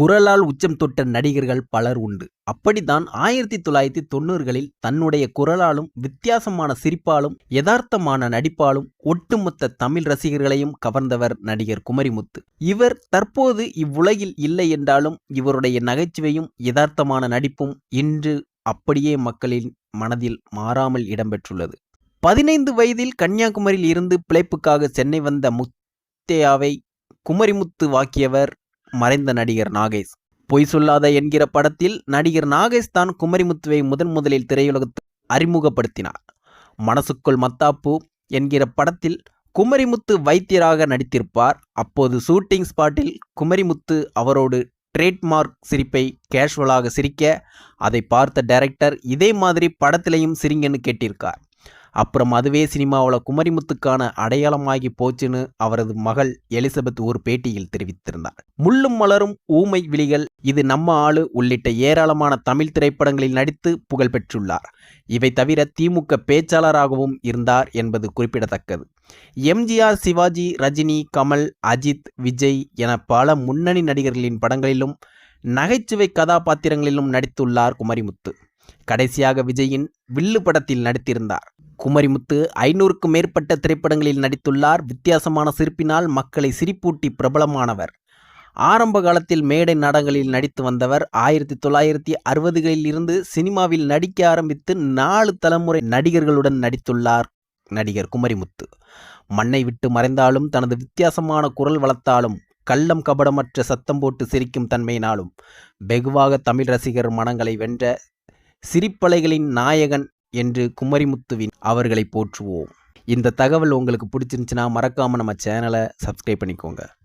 குரலால் உச்சம் தொட்ட நடிகர்கள் பலர் உண்டு. அப்படித்தான் 1990களில் தன்னுடைய குரலாலும், வித்தியாசமான சிரிப்பாலும், யதார்த்தமான நடிப்பாலும் ஒட்டுமொத்த தமிழ் ரசிகர்களையும் கவர்ந்தவர் நடிகர் குமரிமுத்து. இவர் தற்போது இவ்வுலகில் இல்லை என்றாலும் இவருடைய நகைச்சுவையும் யதார்த்தமான நடிப்பும் இன்று அப்படியே மக்களின் மனதில் மாறாமல் இடம்பெற்றுள்ளது. 15 வயதில் கன்னியாகுமரியில் இருந்து பிழைப்புக்காக சென்னை வந்த முத்தையாவை குமரிமுத்து வாக்கியவர் மறைந்த நடிகர் நாகேஷ். பொய் சொல்லாத என்கிற படத்தில் நடிகர் நாகேஷ் தான் குமரிமுத்துவை முதலில் திரையுலகத்துக்கு அறிமுகப்படுத்தினார். மனசுக்குள் மத்தாப்பு என்கிற படத்தில் குமரிமுத்து வைத்தியராக நடித்திருப்பார். அப்போது ஷூட்டிங் ஸ்பாட்டில் குமரிமுத்து அவரோடு ட்ரேட்மார்க் சிரிப்பை கேஷுவலாக சிரிக்க, அதை பார்த்த டைரக்டர் இதே மாதிரி படத்திலையும் சிரிங்கன்னு கேட்டிருக்கார். அப்புறம் அதுவே சினிமாவில் குமரிமுத்துக்கான அடையாளமாகி போச்சுன்னு அவரது மகள் எலிசபெத் ஒரு பேட்டியில் தெரிவித்திருந்தார். முள்ளும் மலரும், ஊமை விழிகள், இது நம்ம ஆளு உள்ளிட்ட ஏராளமான தமிழ் திரைப்படங்களில் நடித்து புகழ் பெற்றுள்ளார். இவை தவிர திமுக பேச்சாளராகவும் இருந்தார் என்பது குறிப்பிடத்தக்கது. எம்ஜிஆர், சிவாஜி, ரஜினி, கமல், அஜித், விஜய் என பல முன்னணி நடிகர்களின் படங்களிலும் நகைச்சுவை கதாபாத்திரங்களிலும் நடித்துள்ளார் குமரிமுத்து. கடைசியாக விஜயின் வில்லு படத்தில் நடித்திருந்தார். குமரிமுத்து 500க்கும் மேற்பட்ட திரைப்படங்களில் நடித்துள்ளார். வித்தியாசமான சிரிப்பினால் மக்களை சிரிப்பூட்டி பிரபலமானவர். ஆரம்ப காலத்தில் மேடை நாடகங்களில் நடித்து வந்தவர். 1960களில் இருந்து சினிமாவில் நடிக்க ஆரம்பித்து 4 தலைமுறை நடிகர்களுடன் நடித்துள்ளார் நடிகர் குமரிமுத்து. மண்ணை விட்டு மறைந்தாலும் தனது வித்தியாசமான குரல் வளத்தாலும், கள்ளம் கபடமற்ற சத்தம் போட்டு சிரிக்கும் தன்மையினாலும் வெகுவாக தமிழ் ரசிகர் மனங்களை வென்ற சிரிப்பலைகளின் நாயகன் என்று குமரிமுத்துவின் அவர்களை போற்றுவோம். இந்த தகவல் உங்களுக்கு பிடிச்சிருந்துச்சுன்னா மறக்காமல் நம்ம சேனலை சப்ஸ்கிரைப் பண்ணிக்கோங்க.